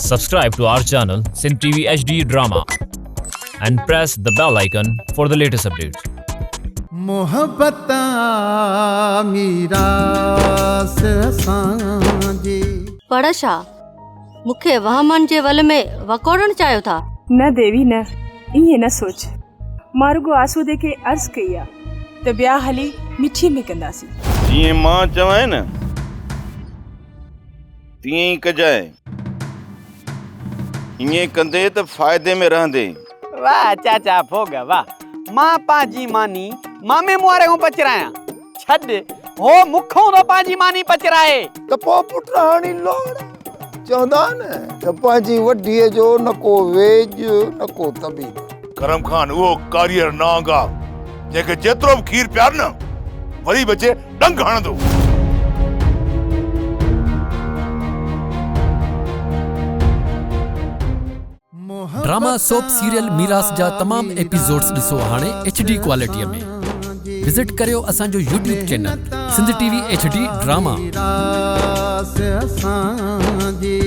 Subscribe to our channel Sindh TV HD Drama and press the bell icon for the latest updates. मोहब्बता मीरास असांजी पर छा मूंखे वहमन जे वल में वकोड़ण चाहियो था? न देवी न, इहे न सोच। मां रुगो आसूदे खे अर्ज़ कई आहे त ॿिया हली मिठी में कंदासीं। जीअं मां चवां न तीअं ई कजांइ। ईअं कंदे त फ़ाइदे में रहंदे। वाह चाचा फोग वाह। मां पांजी मानी मामे मुआरे हूं पचराया छड हो मुखों तो पांजी मानी पचराए त पो पुट हाणी लोड़ चवंदा न त पंहिंजी वॾीअ जो न को वेज न को तबीब। करम खान वो कारियर नांगा जेके जेतिरो बि खीर प्यार न वरी बचे डंग हणंदो। ड्रामा सोप सीरियल मीरास जा तमाम एपिसोड्स ॾिसो हाणे HD क्वालिटीअ में। विजिट करियो असांजो YouTube channel Sindh TV HD drama. मीरास असांजी